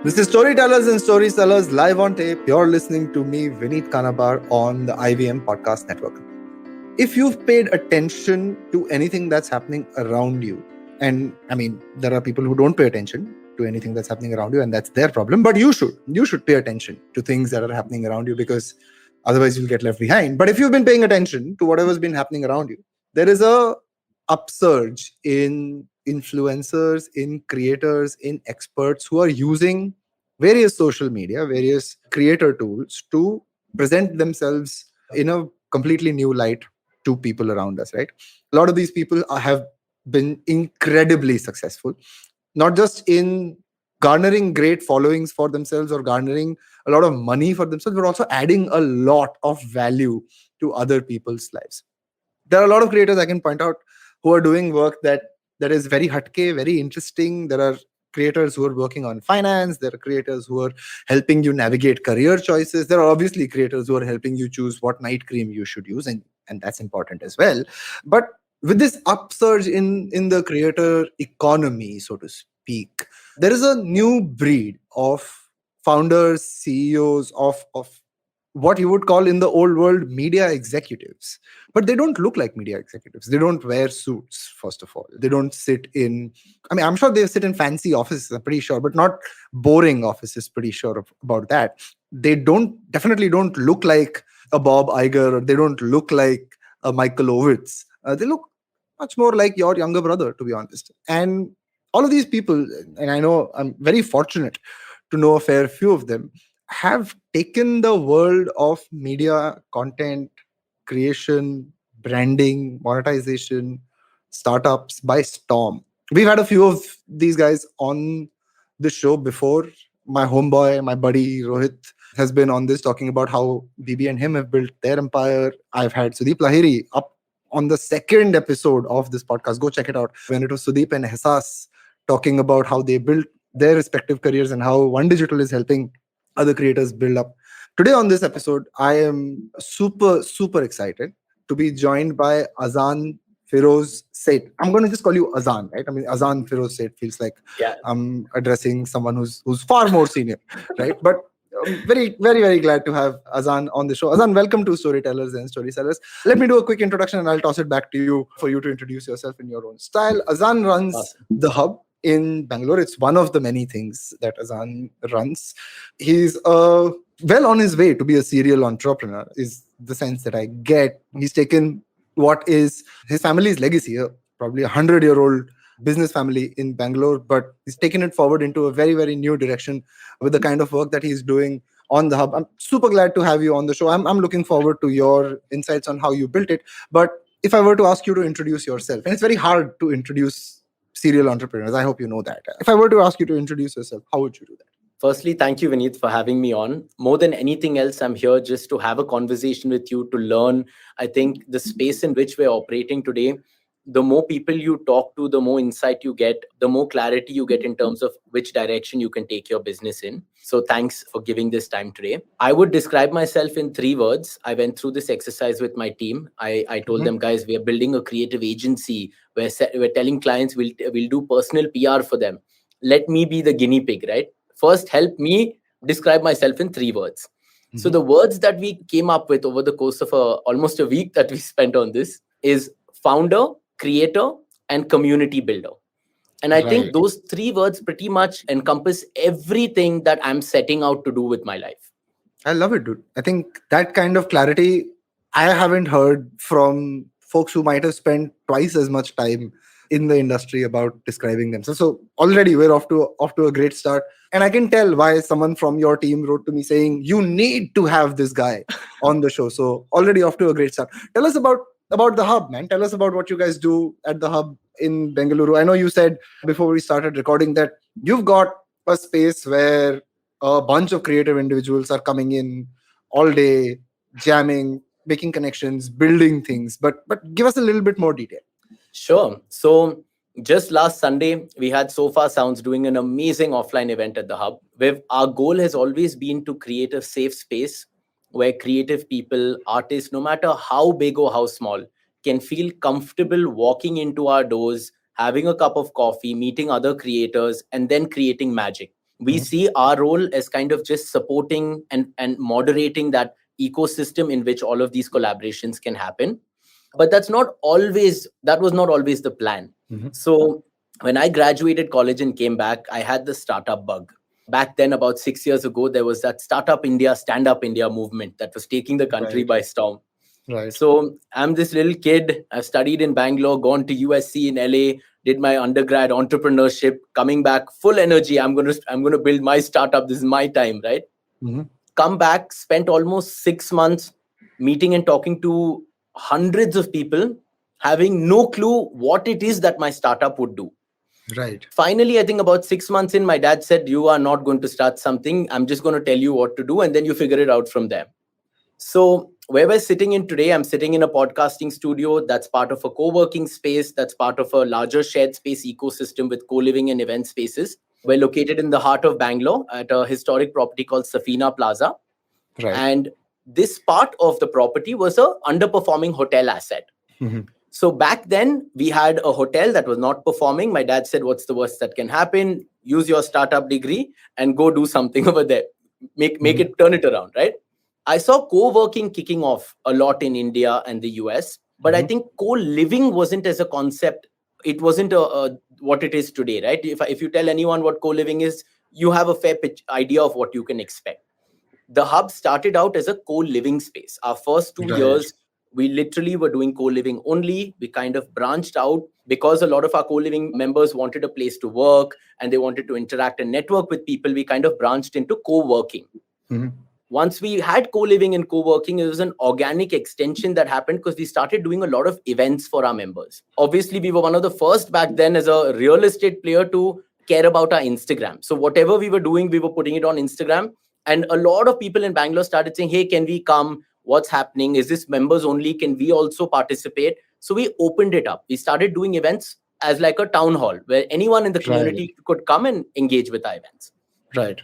This is Storytellers and Storysellers live on tape. You're listening to me, Vineet Kanabar, on the IVM Podcast Network. If you've paid attention to anything that's happening around you, and I mean, there are people who don't pay attention to anything that's happening around you, and that's their problem, but you should pay attention to things that are happening around you, because otherwise you'll get left behind. But if you've been paying attention to whatever's been happening around you, there is a upsurge in influencers, in creators, in experts who are using various social media, various creator tools to present themselves in a completely new light to people around us, right? A lot of these people have been incredibly successful, not just in garnering great followings for themselves or garnering a lot of money for themselves, but also adding a lot of value to other people's lives. There are a lot of creators I can point out who are doing work that is very hatke, very interesting. There are creators who are working on finance. There are creators who are helping you navigate career choices. There are obviously creators who are helping you choose what night cream you should use, and that's important as well. But with this upsurge in the creator economy, so to speak, there is a new breed of founders, CEOs of what you would call in the old world media executives. But they don't look like media executives. They don't wear suits, first of all. They don't sit in, I mean, I'm sure they sit in fancy offices, I'm pretty sure, but not boring offices, pretty sure about that. They definitely don't look like a Bob Iger, or they don't look like a Michael Ovitz. They look much more like your younger brother, to be honest. And all of these people, and I know I'm very fortunate to know a fair few of them, have taken the world of media, content creation, branding, monetization, startups by storm. We've had a few of these guys on the show before. My homeboy, my buddy Rohit, has been on this talking about how BB and him have built their empire. I've had Sudeep Lahiri up on the second episode of this podcast. Go check it out. When it was Sudeep and Hesas talking about how they built their respective careers and how One Digital is helping other creators build up. Today on this episode, I am super, super excited to be joined by Azaan Feroze Sait. I'm going to just call you Azaan, right? I mean, Azaan Feroze Sait feels like I'm addressing someone who's far more senior, right? But I'm very, very, very glad to have Azaan on the show. Azaan, welcome to Storytellers and Storysellers. Let me do a quick introduction and I'll toss it back to you for you to introduce yourself in your own style. Azaan runs The Hub in Bangalore. It's one of the many things that Azaan runs. He's well on his way to be a serial entrepreneur, is the sense that I get. He's taken what is his family's legacy, probably 100-year-old business family in Bangalore, but he's taken it forward into a very, very new direction with the kind of work that he's doing on The Hub. I'm super glad to have you on the show. I'm looking forward to your insights on how you built it. But if I were to ask you to introduce yourself, and it's very hard to introduce serial entrepreneurs, I hope you know that. If I were to ask you to introduce yourself, how would you do that? Firstly, thank you, Vineet, for having me on. More than anything else, I'm here just to have a conversation with you, to learn. I think the space in which we're operating today, the more people you talk to, the more insight you get, the more clarity you get in terms of which direction you can take your business in. So thanks for giving this time today. I would describe myself in 3 words. I went through this exercise with my team. I told them, guys, we are building a creative agency where we're telling clients we'll do personal PR for them. Let me be the guinea pig, right? First, help me describe myself in 3 words. So the words that we came up with over the course of almost a week that we spent on this is founder, creator, and community builder. And I think those 3 words pretty much encompass everything that I'm setting out to do with my life. I love it, dude. I think that kind of clarity I haven't heard from folks who might have spent twice as much time in the industry about describing themselves. So already we're off to a great start. And I can tell why someone from your team wrote to me saying, you need to have this guy on the show. So already off to a great start. Tell us about The Hub, man. Tell us about what you guys do at The Hub in Bengaluru. I know you said before we started recording that you've got a space where a bunch of creative individuals are coming in all day, jamming, making connections, building things. But give us a little bit more detail. Sure. So just last Sunday, we had Sofa Sounds doing an amazing offline event at The Hub, where our goal has always been to create a safe space where creative people, artists, no matter how big or how small, can feel comfortable walking into our doors, having a cup of coffee, meeting other creators, and then creating magic. We see our role as kind of just supporting and moderating that ecosystem in which all of these collaborations can happen. But that was not always the plan. So when I graduated college and came back, I had the startup bug. Back then, about 6 years ago, there was that Startup India, Stand Up India movement that was taking the country by storm. Right. So I'm this little kid. I've studied in Bangalore, gone to USC in LA, did my undergrad entrepreneurship, coming back full energy. I'm gonna build my startup. This is my time, right? Come back, spent almost 6 months meeting and talking to hundreds of people, having no clue what it is that my startup would do. Right. Finally, I think about 6 months in, my dad said, "You are not going to start something. I'm just going to tell you what to do, and then you figure it out from there." So where we're sitting in today, I'm sitting in a podcasting studio that's part of a co-working space, that's part of a larger shared space ecosystem with co-living and event spaces. We're located in the heart of Bangalore at a historic property called Safina Plaza. Right. And this part of the property was a underperforming hotel asset. So back then, we had a hotel that was not performing. My dad said, "What's the worst that can happen? Use your startup degree and go do something over there. Make it, turn it around," right? I saw co-working kicking off a lot in India and the US, but I think co-living wasn't as a concept. It wasn't what it is today, right? If you tell anyone what co-living is, you have a fair idea of what you can expect. The hub started out as a co-living space. Our first 2 years, we literally were doing co-living only. We kind of branched out because a lot of our co-living members wanted a place to work and they wanted to interact and network with people. We kind of branched into co-working. Once we had co-living and co-working, it was an organic extension that happened because we started doing a lot of events for our members. Obviously, we were one of the first back then as a real estate player to care about our Instagram. So whatever we were doing, we were putting it on Instagram. And a lot of people in Bangalore started saying, "Hey, can we come? What's happening? Is this members only? Can we also participate?" So we opened it up. We started doing events as like a town hall where anyone in the community could come and engage with our events. Right.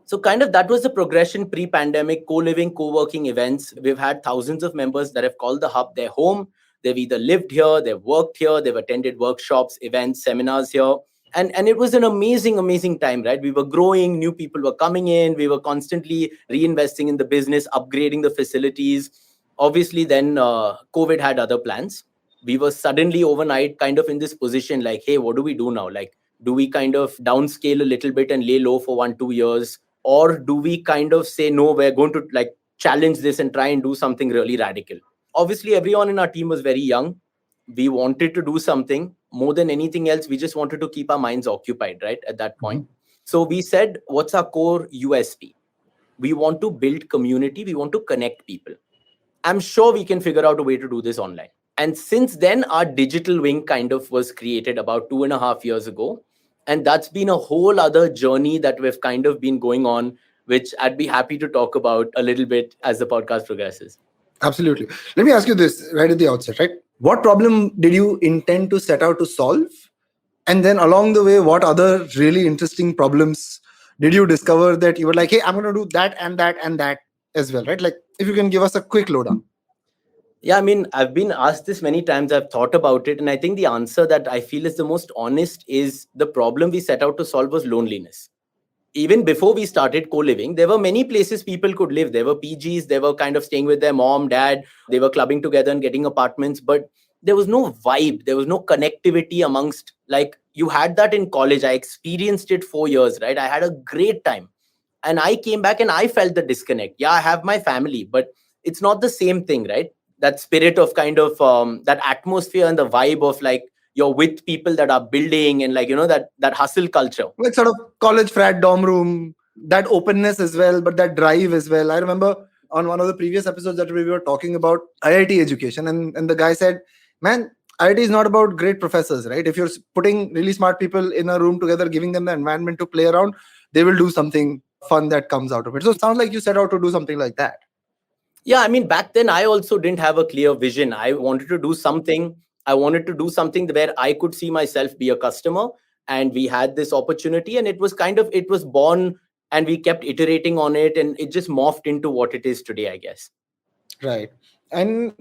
So kind of that was the progression pre-pandemic, co-living, co-working events. We've had thousands of members that have called the hub their home. They've either lived here, they've worked here, they've attended workshops, events, seminars here. And it was an amazing time, right? We were growing, new people were coming in, we were constantly reinvesting in the business, upgrading the facilities. Obviously, then COVID had other plans. We were suddenly overnight kind of in this position like, hey, what do we do now? Like, do we kind of downscale a little bit and lay low for 1-2 years? Or do we kind of say, no, we're going to like challenge this and try and do something really radical? Obviously, everyone in our team was very young. We wanted to do something. More than anything else, we just wanted to keep our minds occupied, right, at that point. So we said, what's our core USP? We want to build community. We want to connect people. I'm sure we can figure out a way to do this online. And since then, our digital wing kind of was created about 2.5 years ago. And that's been a whole other journey that we've kind of been going on, which I'd be happy to talk about a little bit as the podcast progresses. Absolutely. Let me ask you this right at the outset, right? What problem did you intend to set out to solve? And then along the way, what other really interesting problems did you discover that you were like, hey, I'm going to do that and that and that as well, right? Like, if you can give us a quick lowdown. Yeah, I mean, I've been asked this many times. I've thought about it. And I think the answer that I feel is the most honest is the problem we set out to solve was loneliness. Even before we started co-living, there were many places people could live. There were PGs, they were kind of staying with their mom, dad, they were clubbing together and getting apartments, but there was no vibe, there was no connectivity amongst, like, you had that in college. I experienced it 4 years, right? I had a great time. And I came back and I felt the disconnect. Yeah, I have my family, but it's not the same thing, right? That spirit of kind of that atmosphere and the vibe of like, you're with people that are building and like, you know, that hustle culture. Like sort of college frat dorm room, that openness as well, but that drive as well. I remember on one of the previous episodes that we were talking about IIT education, and the guy said, man, IIT is not about great professors, right? If you're putting really smart people in a room together, giving them the environment to play around, they will do something fun that comes out of it. So it sounds like you set out to do something like that. Yeah, I mean, back then I also didn't have a clear vision. I wanted to do something. I wanted to do something where I could see myself be a customer. And we had this opportunity and it was born and we kept iterating on it and it just morphed into what it is today, I guess. Right. And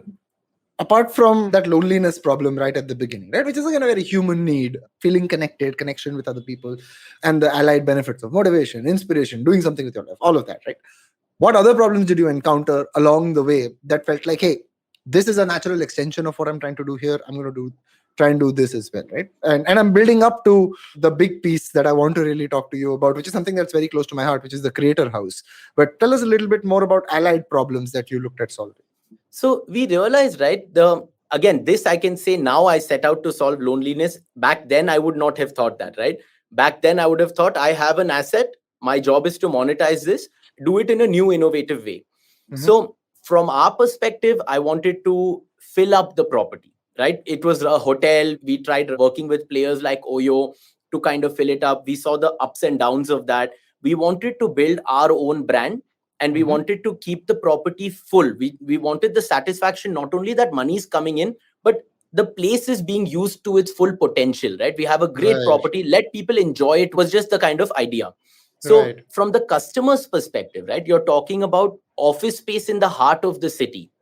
apart from that loneliness problem right at the beginning, right, which is again a very human need, feeling connected, connection with other people, and the allied benefits of motivation, inspiration, doing something with your life, all of that, right? What other problems did you encounter along the way that felt like, hey, this is a natural extension of what I'm trying to do here. I'm going to try and do this as well, right? And I'm building up to the big piece that I want to really talk to you about, which is something that's very close to my heart, which is the creator house. But tell us a little bit more about allied problems that you looked at solving. So we realized, right, again, this I can say now I set out to solve loneliness. Back then, I would not have thought that, right? Back then, I would have thought I have an asset. My job is to monetize this, do it in a new, innovative way. So from our perspective, I wanted to fill up the property, right? It was a hotel. We tried working with players like Oyo to kind of fill it up. We saw the ups and downs of that. We wanted to build our own brand, and we wanted to keep the property full. We wanted the satisfaction, not only that money is coming in, but the place is being used to its full potential, right? We have a great property, let people enjoy it, was just the kind of idea. So from the customer's perspective, right, you're talking about office space in the heart of the city.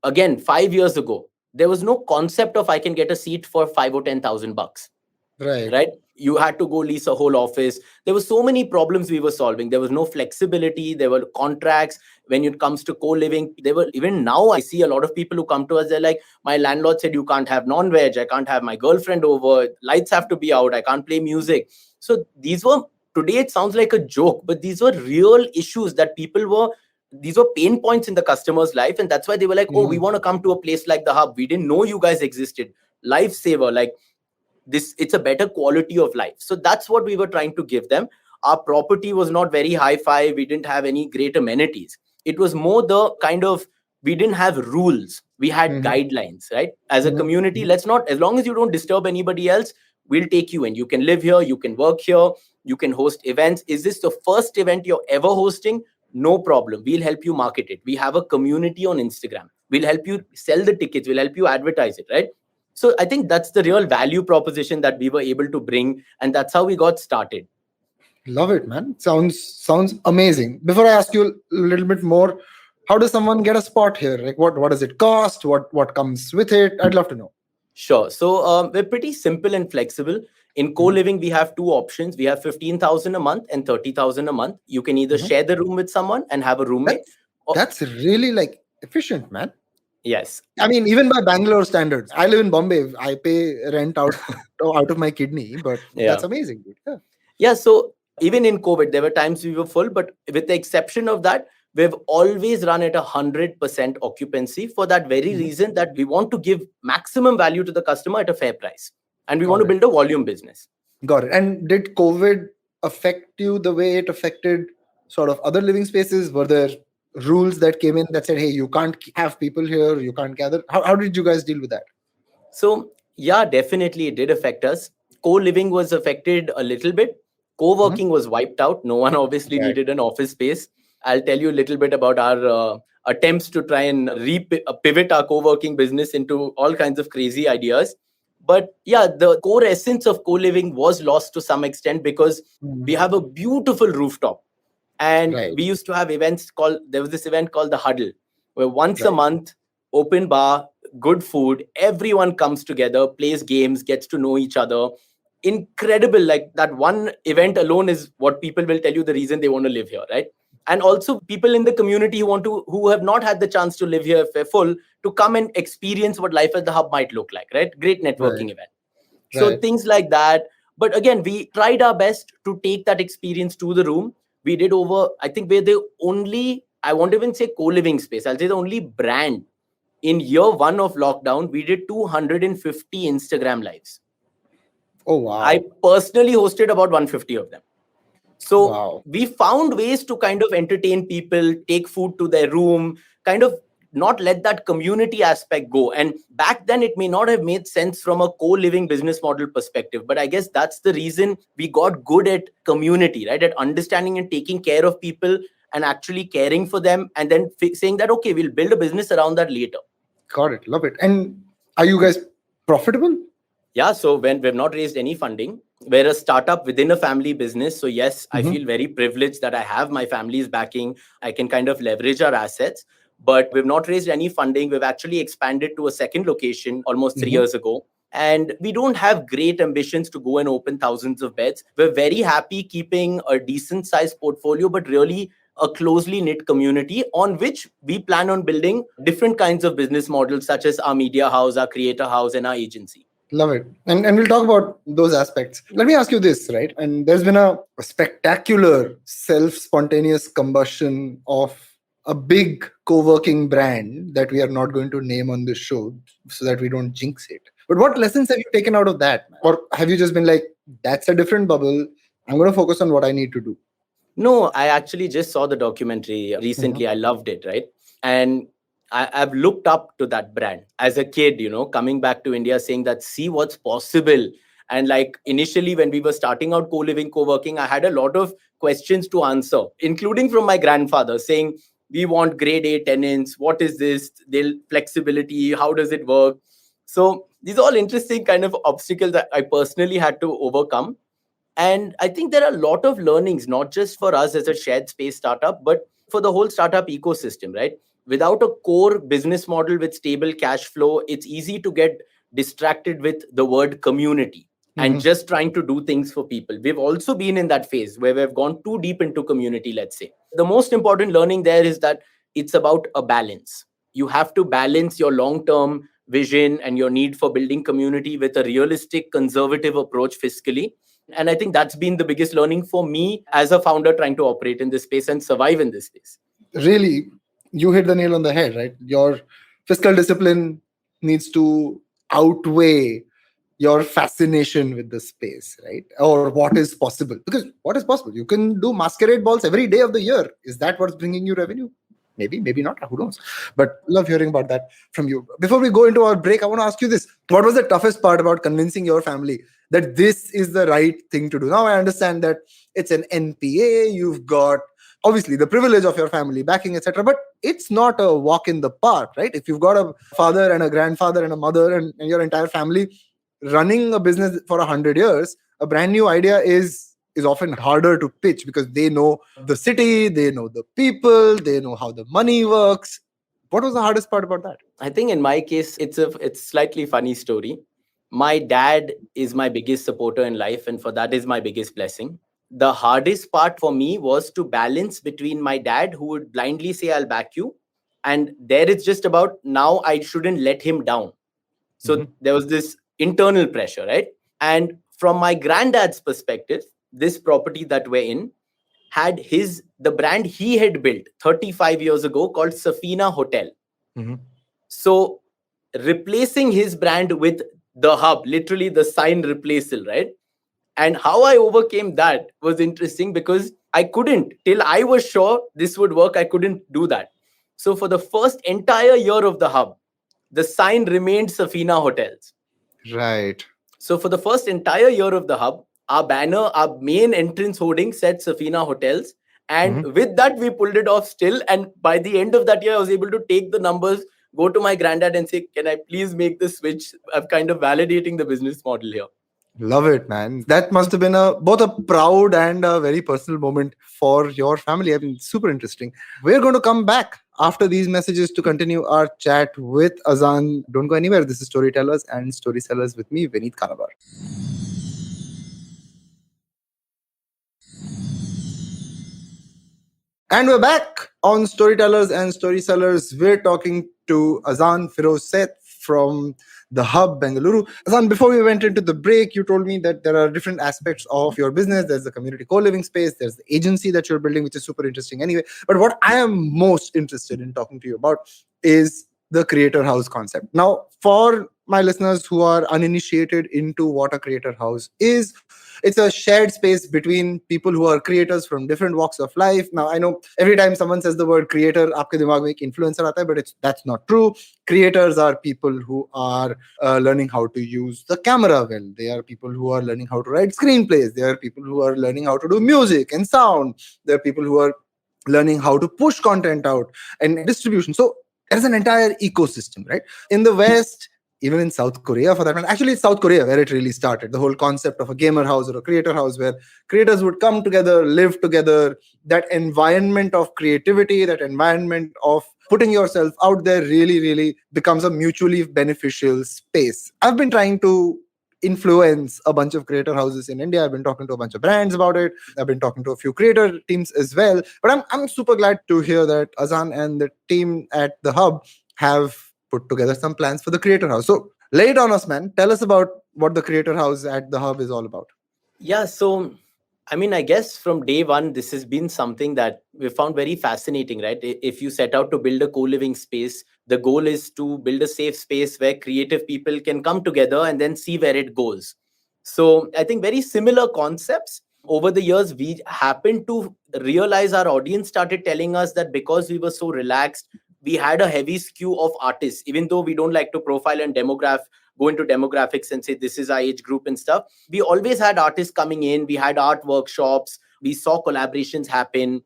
Again, 5 years ago, there was no concept of I can get a seat for 5 or 10,000 bucks. Right? You had to go lease a whole office. There were so many problems we were solving. There was no flexibility. There were contracts. When it comes to co-living, even now I see a lot of people who come to us. They're like, my landlord said you can't have non-veg. I can't have my girlfriend over. Lights have to be out. I can't play music. So today it sounds like a joke, but these were real issues that these were pain points in the customer's life. And that's why they were like, oh, we want to come to a place like the Hub. We didn't know you guys existed. Lifesaver, like, it's a better quality of life. So that's what we were trying to give them. Our property was not very hi-fi. We didn't have any great amenities. It was more the kind of, we didn't have rules. We had guidelines, right? As a community, as long as you don't disturb anybody else, we'll take you in. You can live here, you can work here, you can host events. Is this the first event you're ever hosting? No problem. We'll help you market it. We have a community on Instagram. We'll help you sell the tickets. We'll help you advertise it, right? So I think that's the real value proposition that we were able to bring. And that's how we got started. Love it, man. Sounds amazing. Before I ask you a little bit more, how does someone get a spot here? Like, what does it cost? What comes with it? I'd love to know. Sure. So we're pretty simple and flexible. In co-living, we have two options. We have 15,000 a month and 30,000 a month. You can either share the room with someone and have a roommate. That's really like efficient, man. Yes. I mean, even by Bangalore standards, I live in Bombay. I pay rent out of my kidney, but that's amazing. Yeah. So even in COVID, there were times we were full, but with the exception of that, we've always run at 100% occupancy for that very reason that we want to give maximum value to the customer at a fair price. And we want to build a volume business. Got it. And did COVID affect you the way it affected sort of other living spaces? Were there rules that came in that said, hey, you can't have people here, you can't gather? How did you guys deal with that? So, yeah, definitely it did affect us. Co-living was affected a little bit. Co-working was wiped out. No one obviously needed an office space. I'll tell you a little bit about our attempts to try and pivot our co-working business into all kinds of crazy ideas. But yeah, the core essence of co-living was lost to some extent because we have a beautiful rooftop. And we used to have there was this event called the Huddle, where once a month, open bar, good food, everyone comes together, plays games, gets to know each other. Incredible. Like that one event alone is what people will tell you the reason they want to live here, right? And also people in the community who have not had the chance to live here if they're full, to come and experience what life at the Hub might look like, right? Great networking event. So things like that. But again, we tried our best to take that experience to the room. We did I think we're the only, I won't even say co-living space, I'll say the only brand in year one of lockdown. We did 250 Instagram lives. Oh, wow. I personally hosted about 150 of them. So we found ways to kind of entertain people, take food to their room, kind of not let that community aspect go. And back then, it may not have made sense from a co-living business model perspective. But I guess that's the reason we got good at community, right? At understanding and taking care of people and actually caring for them. And then saying that, okay, we'll build a business around that later. Got it. Love it. And are you guys profitable? Yeah. So when we've not raised any funding, we're a startup within a family business. So yes, I feel very privileged that I have my family's backing. I can kind of leverage our assets. but we've not raised any funding. We've actually expanded to a second location almost 3 years ago. And we don't have great ambitions to go and open thousands of beds. We're very happy keeping a decent sized portfolio, but really a closely knit community on which we plan on building different kinds of business models, such as our media house, our creator house, and our agency. Love it. And we'll talk about those aspects. Let me ask you this, right? And there's been a spectacular self-spontaneous combustion of a big co-working brand that we are not going to name on this show so that we don't jinx it. But what lessons have you taken out of that? Or have you just been like, that's a different bubble. I'm going to focus on what I need to do? No, I actually just saw the documentary recently. I loved it, right? And I've looked up to that brand as a kid, coming back to India saying that, see what's possible. And like initially when we were starting out co-living, co-working, I had a lot of questions to answer, including from my grandfather saying, we want grade A tenants. What is this? They'll flexibility. How does it work? So these are all interesting kind of obstacles that I personally had to overcome. And I think there are a lot of learnings, not just for us as a shared space startup, but for the whole startup ecosystem, right? Without a core business model with stable cash flow, it's easy to get distracted with the word community and just trying to do things for people. We've also been in that phase where we've gone too deep into community, let's say. The most important learning there is that it's about a balance. You have to balance your long-term vision and your need for building community with a realistic, conservative approach fiscally. And I think that's been the biggest learning for me as a founder trying to operate in this space and survive in this space. Really, you hit the nail on the head, right? Your fiscal discipline needs to outweigh your fascination with the space, right? Or what is possible. Because what is possible? You can do masquerade balls every day of the year. Is that what's bringing you revenue? Maybe, maybe not. Who knows? But love hearing about that from you. Before we go into our break, I want to ask you this. What was the toughest part about convincing your family that this is the right thing to do? Now I understand that it's an NPA. You've got obviously the privilege of your family backing, etc. But it's not a walk in the park, right? If you've got a father and a grandfather and a mother and your entire family running a business for 100 years, a brand new idea is often harder to pitch because they know the city, they know the people, they know how the money works. What was the hardest part about that? I think in my case, it's slightly funny story. My dad is my biggest supporter in life, and for that is my biggest blessing. The hardest part for me was to balance between my dad, who would blindly say, I'll back you. And there it's just about now I shouldn't let him down. So there was this internal pressure, right? And from my granddad's perspective, this property that we're in had the brand he had built 35 years ago called Safina Hotel. So replacing his brand with the hub, literally the sign replaceal, right? And how I overcame that was interesting because I couldn't, till I was sure this would work, I couldn't do that. So for the first entire year of the hub, the sign remained Safina Hotels. Right. So for the first entire year of the hub, our banner, our main entrance hoarding said Safina Hotels. And with that, we pulled it off still. And by the end of that year, I was able to take the numbers, go to my granddad and say, can I please make the switch? I'm kind of validating the business model here. Love it, man. That must have been both a proud and a very personal moment for your family. I mean, super interesting. We're going to come back after these messages to continue our chat with Azaan. Don't go anywhere. This is Storytellers and Storysellers with me, Vineet Kanabar. And we're back on Storytellers and Storysellers. We're talking to Azaan Feroze Sait from the hub, Bengaluru. Azaan, before we went into the break, you told me that there are different aspects of your business. There's the community co-living space. There's the agency that you're building, which is super interesting anyway. But what I am most interested in talking to you about is the creator house concept. Now, for my listeners who are uninitiated into what a creator house is, it's a shared space between people who are creators from different walks of life. Now, I know every time someone says the word creator, aapke dimag mein ek influencer aata hai, but that's not true. Creators are people who are learning how to use the camera well. They are people who are learning how to write screenplays. They are people who are learning how to do music and sound. There are people who are learning how to push content out and distribution. So there's an entire ecosystem, right? In the West, even in South Korea for that matter. Actually, it's South Korea where it really started. The whole concept of a gamer house or a creator house where creators would come together, live together. That environment of creativity, that environment of putting yourself out there really, really becomes a mutually beneficial space. I've been trying to influence a bunch of creator houses in India. I've been talking to a bunch of brands about it. I've been talking to a few creator teams as well. But I'm super glad to hear that Azaan and the team at the Hub have put together some plans for the creator house. So lay it on us, man. Tell us about what the creator house at the Hub is all about. Yeah, so I mean, I guess from day one, this has been something that we found very fascinating, right? If you set out to build a co-living space, the goal is to build a safe space where creative people can come together and then see where it goes. So I think very similar concepts. Over the years, we happened to realize our audience started telling us that because we were so relaxed, we had a heavy skew of artists, even though we don't like to profile and go into demographics and say this is our age group and stuff. We always had artists coming in, we had art workshops, we saw collaborations happen.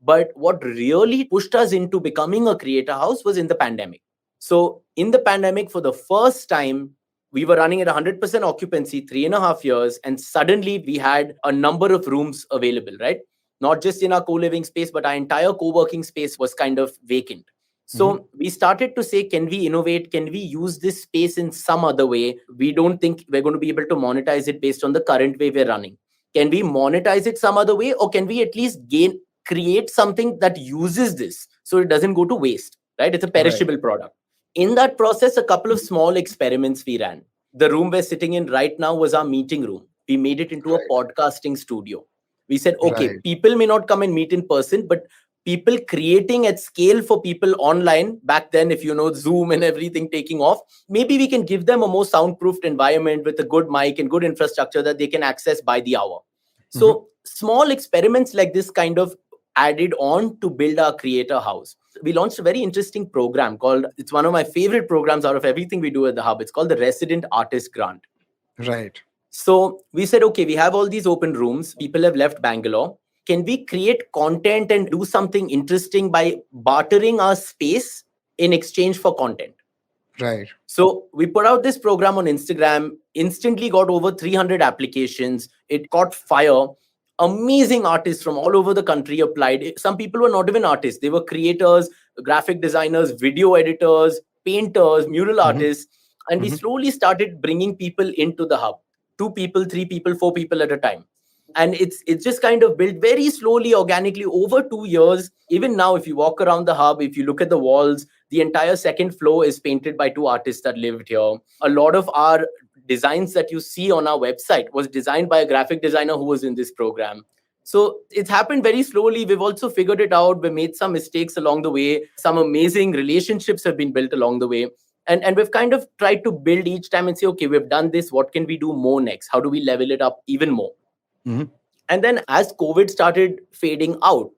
But what really pushed us into becoming a creator house was in the pandemic. So in the pandemic, for the first time, we were running at 100% occupancy, 3.5 years, and suddenly we had a number of rooms available, right? Not just in our co-living space, but our entire co-working space was kind of vacant. So we started to say, can we innovate? Can we use this space in some other way? We don't think we're going to be able to monetize it based on the current way we're running. Can we monetize it some other way? Or can we at least create something that uses this so it doesn't go to waste, right? It's a perishable product. In that process, a couple of small experiments we ran. The room we're sitting in right now was our meeting room. We made it into a podcasting studio. We said, okay, people may not come and meet in person, but people creating at scale for people online back then, if you know Zoom and everything taking off, maybe we can give them a more soundproofed environment with a good mic and good infrastructure that they can access by the hour. So small experiments like this kind of added on to build our creator house. We launched a very interesting program called, it's one of my favorite programs out of everything we do at the Hub. It's called the Resident Artist Grant. Right. So we said, okay, we have all these open rooms. People have left Bangalore. Can we create content and do something interesting by bartering our space in exchange for content? Right. So we put out this program on Instagram, instantly got over 300 applications. It caught fire. Amazing artists from all over the country applied. Some people were not even artists. They were creators, graphic designers, video editors, painters, mural artists. And we slowly started bringing people into the Hub. 2 people, 3 people, 4 people at a time. And it's just kind of built very slowly, organically over 2 years. Even now, if you walk around the Hub, if you look at the walls, the entire second floor is painted by 2 artists that lived here. A lot of our designs that you see on our website was designed by a graphic designer who was in this program. So it's happened very slowly. We've also figured it out. We made some mistakes along the way. Some amazing relationships have been built along the way. And we've kind of tried to build each time and say, okay, we've done this. What can we do more next? How do we level it up even more? And then as COVID started fading out,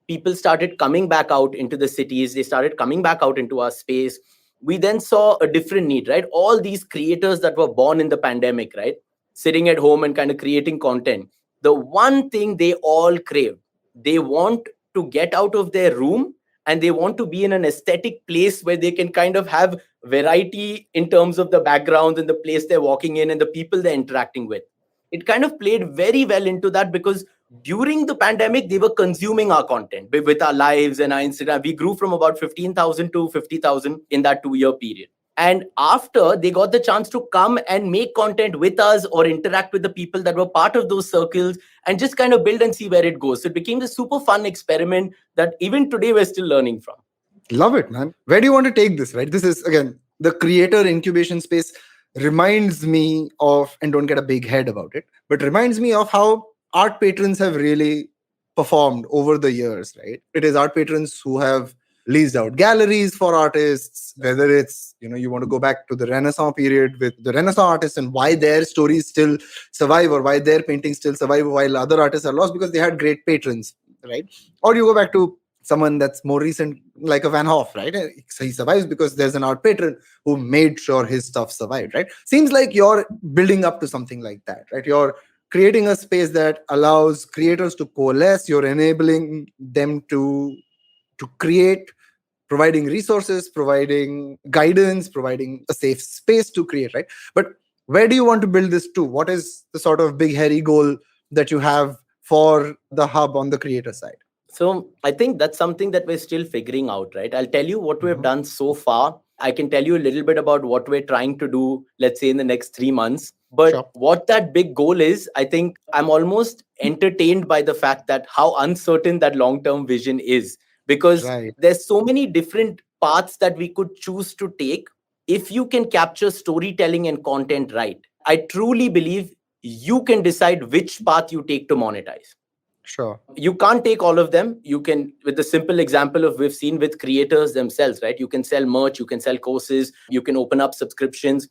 people started coming back out into the cities. They started coming back out into our space. We then saw a different need, right? All these creators that were born in the pandemic, right? Sitting at home and kind of creating content. The one thing they all crave, they want to get out of their room and they want to be in an aesthetic place where they can kind of have variety in terms of the backgrounds and the place they're walking in and the people they're interacting with. It kind of played very well into that because during the pandemic, they were consuming our content with our lives and our Instagram. We grew from about 15,000 to 50,000 in that 2-year period. And after they got the chance to come and make content with us or interact with the people that were part of those circles and just kind of build and see where it goes. So it became a super fun experiment that even today we're still learning from. Love it, man. Where do you want to take this, right? This is, again, the creator incubation space reminds me of, and don't get a big head about it, but reminds me of how art patrons have really performed over the years, right? It is art patrons who have leased out galleries for artists, whether it's, you want to go back to the Renaissance period with the Renaissance artists and why their stories still survive or why their paintings still survive while other artists are lost because they had great patrons, right? Or you go back to someone that's more recent, like a Van Hoff, right? So he survives because there's an art patron who made sure his stuff survived, right? Seems like you're building up to something like that, right? You're creating a space that allows creators to coalesce. You're enabling them to create, providing resources, providing guidance, providing a safe space to create, right? But where do you want to build this to? What is the sort of big, hairy goal that you have for the Hub on the creator side? So I think that's something that we're still figuring out, right? I'll tell you what we've done so far. I can tell you a little bit about what we're trying to do, let's say in the next 3 months. But Sure. what that big goal is, I think I'm almost entertained by the fact that how uncertain that long term vision is, because Right. there's so many different paths that we could choose to take. If you can capture storytelling and content right, I truly believe you can decide which path you take to monetize. Sure. You can't take all of them. You can, with the simple example of we've seen with creators themselves, right? You can sell merch, you can sell courses, you can open up subscriptions.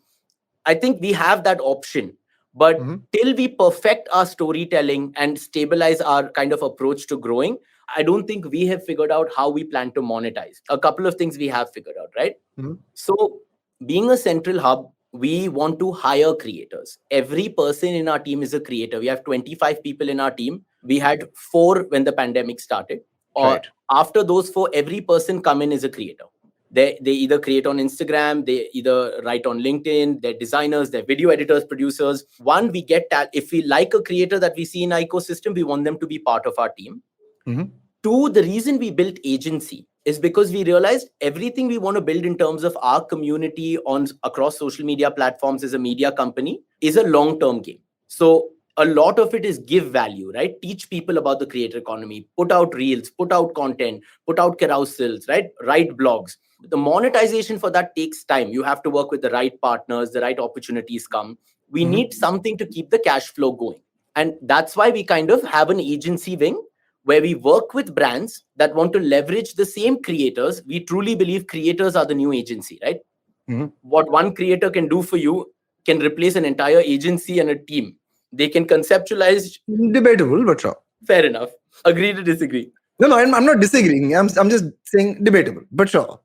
I think we have that option. But Hmm. till we perfect our storytelling and stabilize our kind of approach to growing, I don't think we have figured out how we plan to monetize. A couple of things we have figured out, right? Hmm. So, being a central hub, we want to hire creators. Every person in our team is a creator. We have 25 people in our team. We had 4 when the pandemic started. Or Right. after those 4, every person come in is a creator. They either create on Instagram, they either write on LinkedIn, they're designers, they're video editors, producers. One, we get that if we like a creator that we see in our ecosystem, we want them to be part of our team. Hmm. Two, the reason we built agency is because we realized everything we want to build in terms of our community on across social media platforms as a media company is a long term game. So a lot of it is give value, right? Teach people about the creator economy, put out reels, put out content, put out carousels, right? Write blogs. The monetization for that takes time. You have to work with the right partners, the right opportunities come. We Hmm. need something to keep the cash flow going. And that's why we kind of have an agency wing where we work with brands that want to leverage the same creators. We truly believe creators are the new agency, right? Hmm. What one creator can do for you can replace an entire agency and a team. They can conceptualize. Debatable, but sure. Fair enough. Agree to disagree. No, no, I'm not disagreeing. I'm just saying debatable, but sure.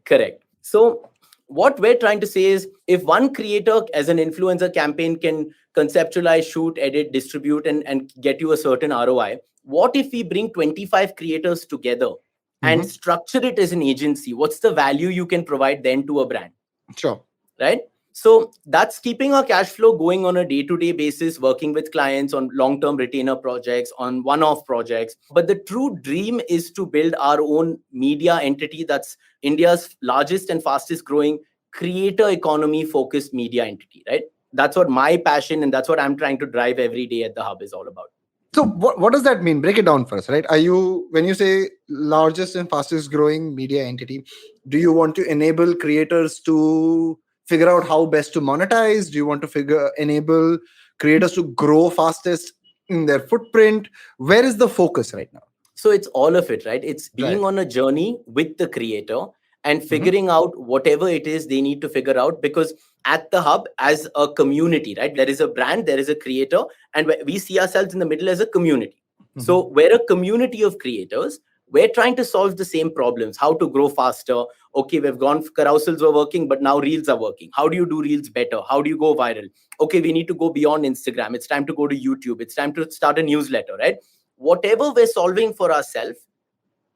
Correct. So what we're trying to say is if one creator as an influencer campaign can conceptualize, shoot, edit, distribute, and get you a certain ROI, what if we bring 25 creators together and Hmm. structure it as an agency? What's the value you can provide then to a brand, Sure. right? So that's keeping our cash flow going on a day-to-day basis, working with clients on long-term retainer projects, on one-off projects. But the true dream is to build our own media entity that's India's largest and fastest growing creator economy focused media entity, right? That's what my passion and that's what I'm trying to drive every day at the hub is all about. So what does that mean? Break it down for us, right? Are you, when you say largest and fastest growing media entity, do you want to enable creators to figure out how best to monetize? Do you want to enable creators to grow fastest in their footprint? Where is the focus right now? So it's all of it, right? It's being Right. on a journey with the creator and Hmm. figuring out whatever it is they need to figure out. Because at the hub, as a community, right, there is a brand, there is a creator, and we see ourselves in the middle as a community. Hmm. So we're a community of creators. We're trying to solve the same problems: how to grow faster. Okay, we've gone, carousels were working, but now reels are working. How do you do reels better? How do you go viral? Okay, we need to go beyond Instagram. It's time to go to YouTube. It's time to start a newsletter, right? Whatever we're solving for ourselves,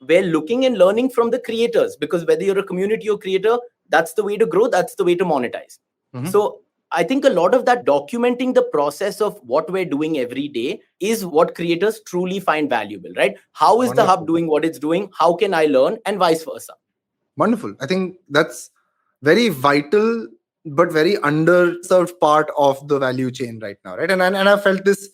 we're looking and learning from the creators, because whether you're a community or creator, that's the way to grow, that's the way to monetize. Hmm. So I think a lot of that documenting the process of what we're doing every day is what creators truly find valuable, right? How is the hub Wonderful. doing what it's doing? How can I learn? And vice versa. Wonderful. I think that's very vital, but very underserved part of the value chain right now, right? And I felt this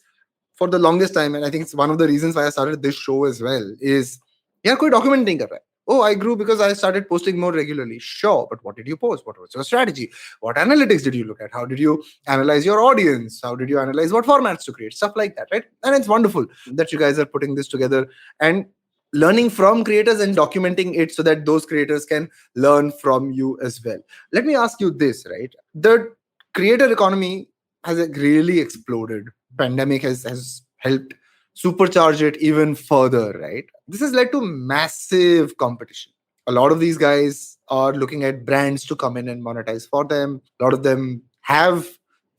for the longest time, and I think it's one of the reasons why I started this show as well. Is yeah, कोई document नहीं कर रहा है. Oh, I grew because I started posting more regularly. Sure, but what did you post? What was your strategy? What analytics did you look at? How did you analyze your audience? How did you analyze what formats to create? Stuff like that, right? And it's wonderful that you guys are putting this together and learning from creators and documenting it so that those creators can learn from you as well. Let me ask you this, right? The creator economy has really exploded. Pandemic has helped supercharge it even further, right? This has led to massive competition. A lot of these guys are looking at brands to come in and monetize for them. A lot of them have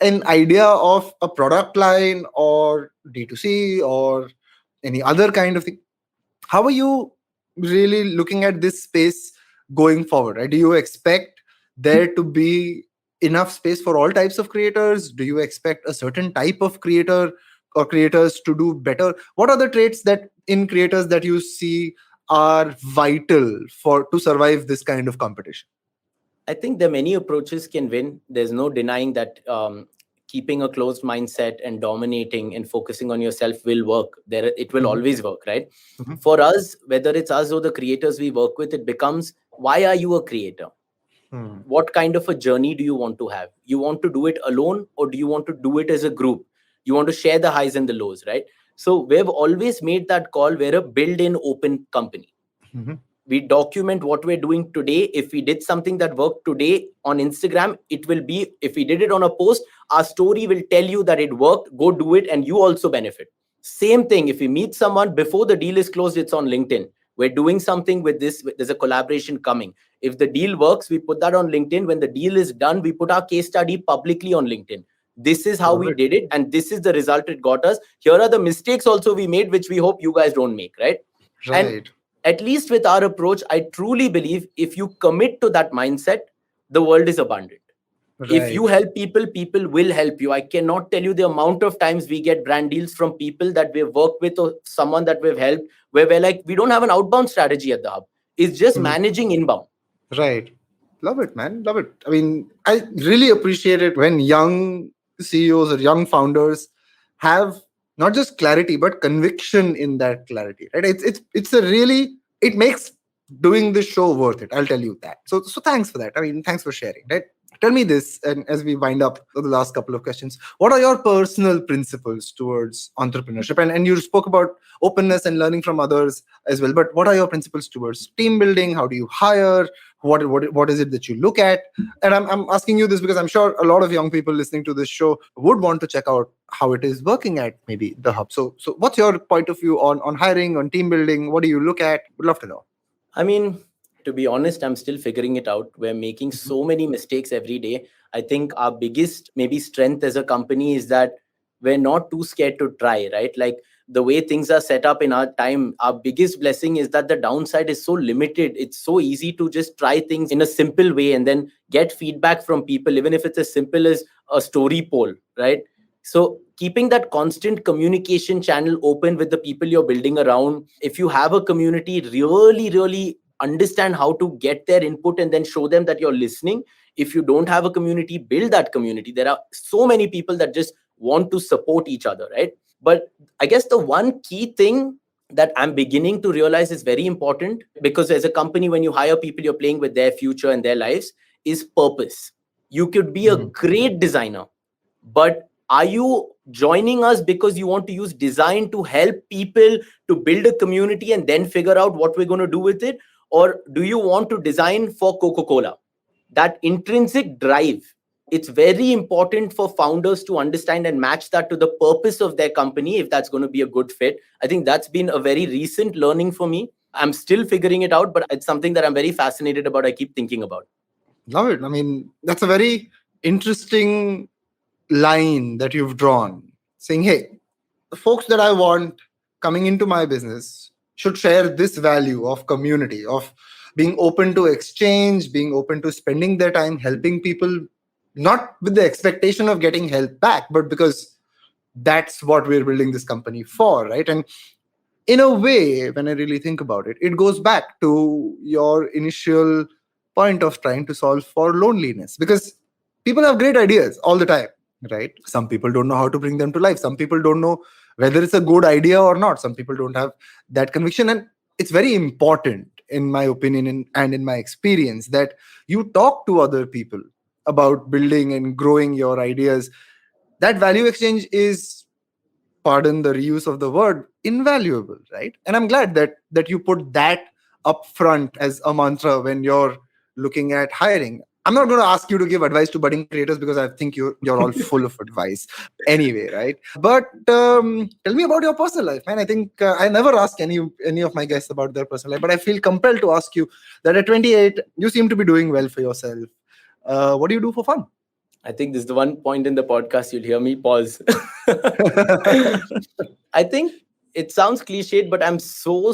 an idea of a product line or D2C or any other kind of thing. How are you really looking at this space going forward, right? Do you expect there to be enough space for all types of creators? Do you expect a certain type of creator or creators to do better? What are the traits that in creators that you see are vital for to survive this kind of competition? I think there are many approaches can win. There's no denying that keeping a closed mindset and dominating and focusing on yourself will work. There, it will Mhm, always work, right? mhm, For us, whether it's us or the creators we work with, it becomes, why are you a creator? mhm, What kind of a journey do you want to have? You want to do it alone, or do you want to do it as a group? You want to share the highs and the lows, right? So we've always made that call. We're a build-in open company. mhm. We document what we're doing today. If we did something that worked today on Instagram, it will be, if we did it on a post, our story will tell you that it worked. Go do it, and you also benefit. Same thing, if we meet someone before the deal is closed, it's on LinkedIn. We're doing something with this, there's a collaboration coming. If the deal works, we put that on LinkedIn. When the deal is done, we put our case study publicly on LinkedIn. This is how Love we it. did it, and this is the result it got us. Here are the mistakes also we made, which we hope you guys don't make, right? And Right. at least with our approach, I truly believe if you commit to that mindset, the world is abundant. If you Right. help people, people will help you. I cannot tell you the amount of times we get brand deals from people that we've worked with or someone that we've helped, where we're like, we don't have an outbound strategy at the hub. It's just Mhm. managing inbound. Right. Love it, man. Love it. I mean, I really appreciate it when young CEOs or young founders have not just clarity but conviction in that clarity. Right. It's a really, it makes doing this show worth it. I'll tell you that. So thanks for that. I mean, thanks for sharing. Right. Tell me this, and as we wind up the last couple of questions, what are your personal principles towards entrepreneurship? And you spoke about openness and learning from others as well. But what are your principles towards team building? How do you hire? What is it that you look at? And I'm asking you this because I'm sure a lot of young people listening to this show would want to check out how it is working at maybe the hub. So what's your point of view on hiring, on team building? What do you look at? Would love to know. I mean, to be honest, I'm still figuring it out. We're making Mhm. so many mistakes every day. I think our biggest maybe strength as a company is that we're not too scared to try, right? Like the way things are set up in our time, our biggest blessing is that the downside is so limited. It's so easy to just try things in a simple way and then get feedback from people, even if it's as simple as a story poll, right? So keeping that constant communication channel open with the people you're building around. If you have a community, really understand how to get their input and then show them that you're listening. If you don't have a community, build that community. There are so many people that just want to support each other, right? But I guess the one key thing that I'm beginning to realize is very important, because as a company, when you hire people, you're playing with their future and their lives, is purpose. You could be a Mhm. great designer, but are you joining us because you want to use design to help people to build a community and then figure out what we're going to do with it? Or do you want to design for Coca-Cola? That intrinsic drive, it's very important for founders to understand and match that to the purpose of their company, if that's going to be a good fit. I think that's been a very recent learning for me. I'm still figuring it out, but it's something that I'm very fascinated about. I keep thinking about. Love it. I mean, that's a very interesting line that you've drawn, saying, hey, the folks that I want coming into my business should share this value of community, of being open to exchange, being open to spending their time helping people, not with the expectation of getting help back, but because that's what we're building this company for, right? And in a way, when I really think about it, it goes back to your initial point of trying to solve for loneliness, because people have great ideas all the time, right? Some people don't know how to bring them to life. Some people don't know whether it's a good idea or not. Some people don't have that conviction. And it's very important, in my opinion and in my experience, that you talk to other people about building and growing your ideas. That value exchange is, pardon the reuse of the word, invaluable, right? And I'm glad that you put that up front as a mantra when you're looking at hiring. I'm not going to ask you to give advice to budding creators because I think you're all full of advice anyway, right? But tell me about your personal life, man. I think I never ask any of my guests about their personal life, but I feel compelled to ask you that at 28 you seem to be doing well for yourself. What do you do for fun? I think this is the one point in the podcast you'll hear me pause. I think it sounds cliched, but I'm so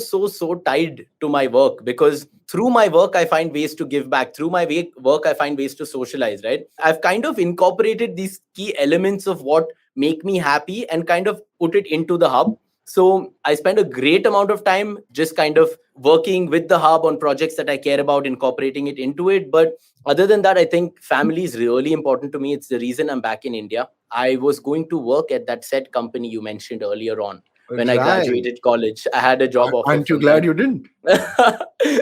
tied to my work, because through my work, I find ways to give back. Through my work, I find ways to socialize, right? I've kind of incorporated these key elements of what make me happy, and kind of put it into the hub. So I spend a great amount of time just kind of working with the hub on projects that I care about, incorporating it into it. But other than that, I think family is really important to me. It's the reason I'm back in India. I was going to work at that said company you mentioned earlier on. When I Right. graduated college, I had a job offer Aren't you from glad them. you didn't?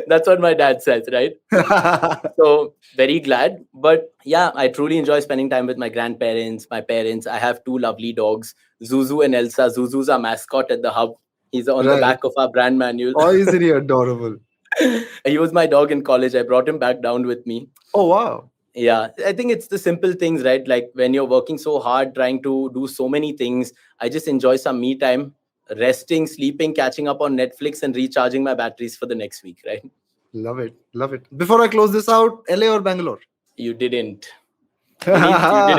That's what my dad says, right? So very glad. But yeah, I truly enjoy spending time with my grandparents, my parents. I have two lovely dogs, Zuzu and Elsa. Zuzu's our mascot at the hub. He's on the Right. back of our brand manual. Oh, isn't he adorable? He was my dog in college. I brought him back down with me. Oh, wow. Yeah, I think it's the simple things, right? Like when you're working so hard, trying to do so many things, I just enjoy some me time, resting, sleeping, catching up on Netflix, and recharging my batteries for the next week, right? Love it. Love it. Before I close this out, LA or Bangalore? You didn't. Vineet, you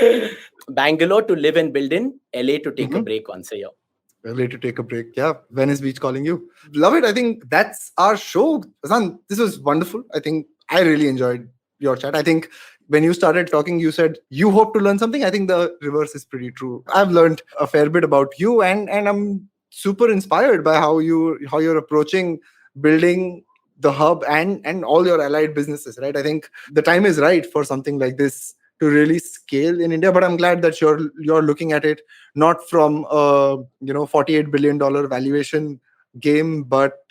didn't. Bangalore to live and build in, LA to take a break once a year. LA to take a break. Yeah. Venice Beach calling you. Love it. I think that's our show. Azaan, this was wonderful. I think I really enjoyed your chat. I think when you started talking, you said you hope to learn something. I think the reverse is pretty true. I've learned a fair bit about you, and I'm super inspired by how you're approaching building the hub and all your allied businesses, right? I think the time is right for something like this to really scale in India. But I'm glad that you're looking at it not from a $48 billion valuation game, but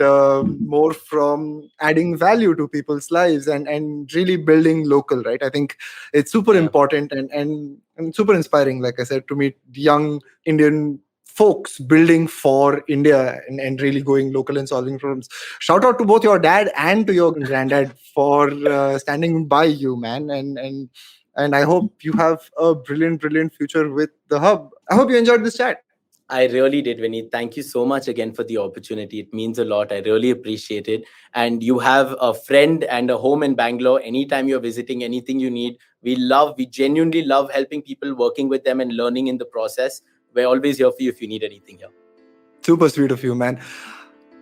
more from adding value to people's lives and really building local, right? I think it's super important and super inspiring, like I said, to meet young Indian folks building for India and really going local and solving problems. Shout out to both your dad and to your granddad for standing by you, man. And I hope you have a brilliant future with the hub. I hope you enjoyed this chat. I really did, Vineet. Thank you so much again for the opportunity. It means a lot. I really appreciate it. And you have a friend and a home in Bangalore. Anytime you're visiting, anything you need, we genuinely love helping people, working with them and learning in the process. We're always here for you if you need anything here. Super sweet of you, man.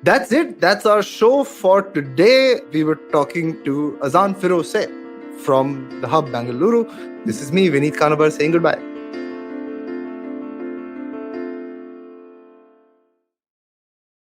That's it. That's our show for today. We were talking to Azaan Feroze Sait from the hub, Bengaluru. This is me, Vineet Kanabar, saying goodbye.